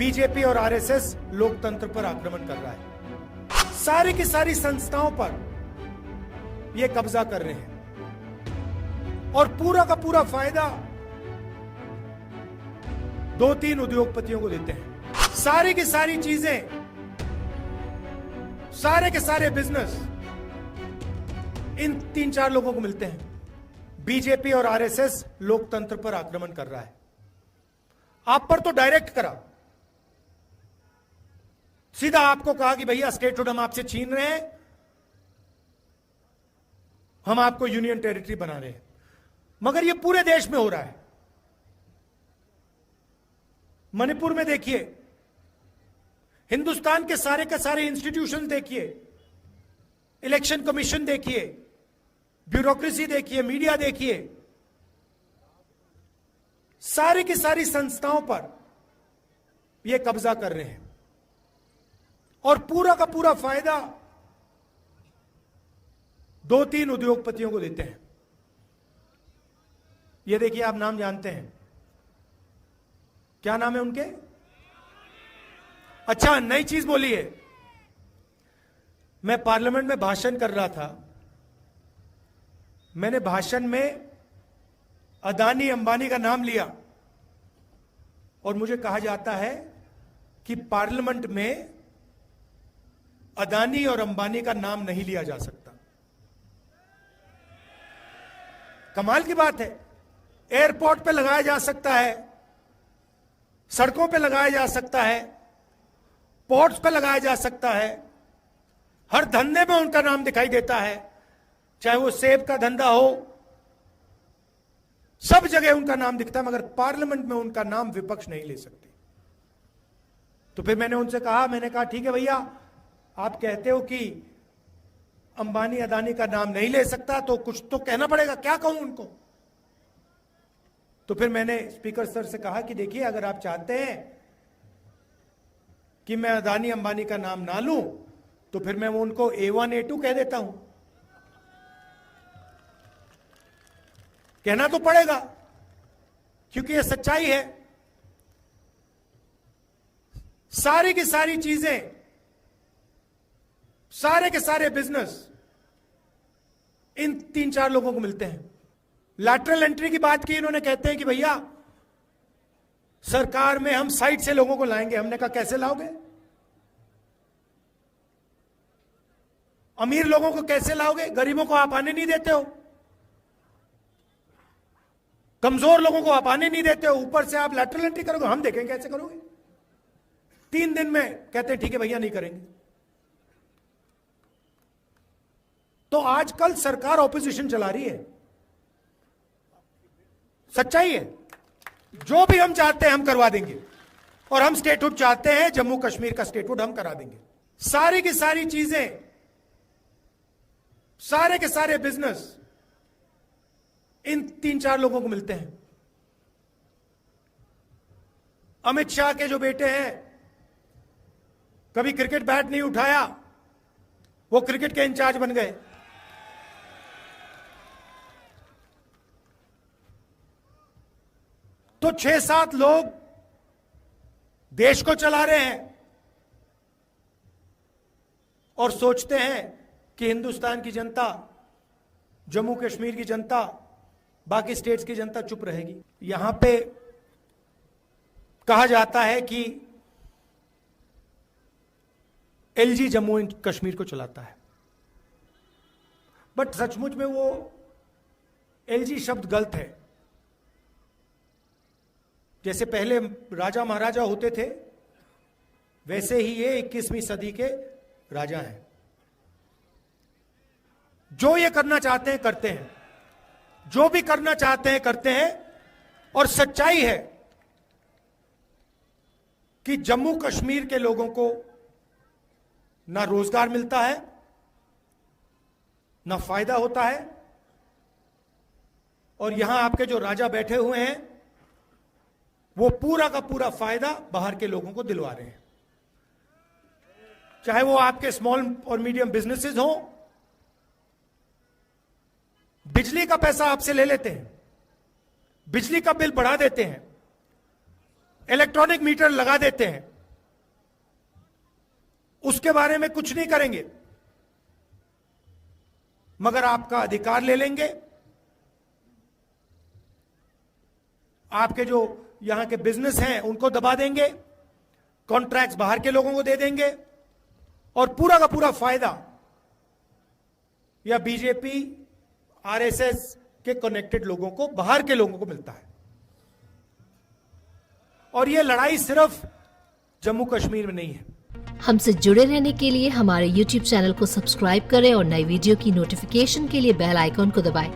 BJP और RSS लोकतंत्र पर आक्रमण कर रहा है। सारी की सारी संस्थाओं पर ये कब्जा कर रहे हैं और पूरा का पूरा फायदा 2-3 उद्योगपतियों को देते हैं। सारी की सारी चीजें, सारे के सारे बिजनेस इन 3-4 लोगों को मिलते हैं। बीजेपी और आरएसएस लोकतंत्र पर आक्रमण कर रहा है। आप पर तो डायरेक्ट करा, सीधा आपको कहा कि भैया स्टेटहुड हम आपसे छीन रहे हैं, हम आपको यूनियन टेरिटरी बना रहे हैं। मगर यह पूरे देश में हो रहा है। मणिपुर में देखिए, हिंदुस्तान के सारे इंस्टीट्यूशन देखिए, इलेक्शन कमीशन देखिए, ब्यूरोक्रेसी देखिए, मीडिया देखिए, सारी की सारी संस्थाओं पर यह कब्जा कर रहे हैं और पूरा का पूरा फायदा 2-3 उद्योगपतियों को देते हैं। ये देखिए, आप नाम जानते हैं, क्या नाम है उनके? अच्छा, नई चीज बोली है। मैं पार्लियामेंट में भाषण कर रहा था, मैंने भाषण में अदानी अंबानी का नाम लिया और मुझे कहा जाता है कि पार्लियामेंट में अदानी और अंबानी का नाम नहीं लिया जा सकता। कमाल की बात है। एयरपोर्ट पे लगाया जा सकता है, सड़कों पे लगाया जा सकता है, पोर्ट्स पे लगाया जा सकता है, हर धंधे में उनका नाम दिखाई देता है, चाहे वो सेब का धंधा हो, सब जगह उनका नाम दिखता है, मगर पार्लियामेंट में उनका नाम विपक्ष नहीं ले सकती। तो फिर मैंने उनसे कहा, मैंने कहा ठीक है भैया, आप कहते हो कि अंबानी अदानी का नाम नहीं ले सकता, तो कुछ तो कहना पड़ेगा, क्या कहूं उनको? तो फिर मैंने स्पीकर सर से कहा कि देखिए, अगर आप चाहते हैं कि मैं अदानी अंबानी का नाम ना लूं, तो फिर मैं वो उनको A1 A2 कह देता हूं। कहना तो पड़ेगा, क्योंकि ये सच्चाई है। सारी की सारी चीजें, सारे के सारे बिजनेस इन 3-4 लोगों को मिलते हैं। लैटरल एंट्री की बात की इन्होंने, कहते हैं कि भैया सरकार में हम साइड से लोगों को लाएंगे। हमने कहा कैसे लाओगे? अमीर लोगों को कैसे लाओगे? गरीबों को आप आने नहीं देते हो, कमजोर लोगों को आप आने नहीं देते हो, ऊपर से आप लैटरल एंट्री करोगे। हम देखेंगे कैसे करोगे। 3 दिन में कहते हैं ठीक है भैया, नहीं करेंगे। तो आजकल सरकार ऑपोजिशन चला रही है, सच्चाई है। जो भी हम चाहते हैं हम करवा देंगे, और हम स्टेटहुड चाहते हैं, जम्मू कश्मीर का स्टेटहुड हम करा देंगे। सारी की सारी चीजें, सारे के सारे बिजनेस इन 3-4 लोगों को मिलते हैं। अमित शाह के जो बेटे हैं, कभी क्रिकेट बैट नहीं उठाया, वो क्रिकेट के इंचार्ज बन गए। तो 6-7 लोग देश को चला रहे हैं और सोचते हैं कि हिंदुस्तान की जनता, जम्मू कश्मीर की जनता, बाकी स्टेट्स की जनता चुप रहेगी। यहां पे कहा जाता है कि एलजी जम्मू एंड कश्मीर को चलाता है, बट सचमुच में वो एलजी शब्द गलत है। जैसे पहले राजा महाराजा होते थे, वैसे ही ये 21वीं सदी के राजा हैं। जो ये करना चाहते हैं करते हैं, जो भी करना चाहते हैं करते हैं। और सच्चाई है कि जम्मू कश्मीर के लोगों को ना रोजगार मिलता है, ना फायदा होता है, और यहां आपके जो राजा बैठे हुए हैं वो पूरा का पूरा फायदा बाहर के लोगों को दिलवा रहे हैं। चाहे वो आपके स्मॉल और मीडियम बिजनेसेस हो, बिजली का पैसा आपसे ले लेते हैं, बिजली का बिल बढ़ा देते हैं, इलेक्ट्रॉनिक मीटर लगा देते हैं, उसके बारे में कुछ नहीं करेंगे, मगर आपका अधिकार ले लेंगे, आपके जो यहां के बिजनेस हैं उनको दबा देंगे, कॉन्ट्रैक्ट्स बाहर के लोगों को दे देंगे और पूरा का पूरा फायदा या बीजेपी आरएसएस के कनेक्टेड लोगों को, बाहर के लोगों को मिलता है। और यह लड़ाई सिर्फ जम्मू कश्मीर में नहीं है। हमसे जुड़े रहने के लिए हमारे YouTube चैनल को सब्सक्राइब करें और नई वीडियो की नोटिफिकेशन के लिए बेल आइकॉन को दबाएं।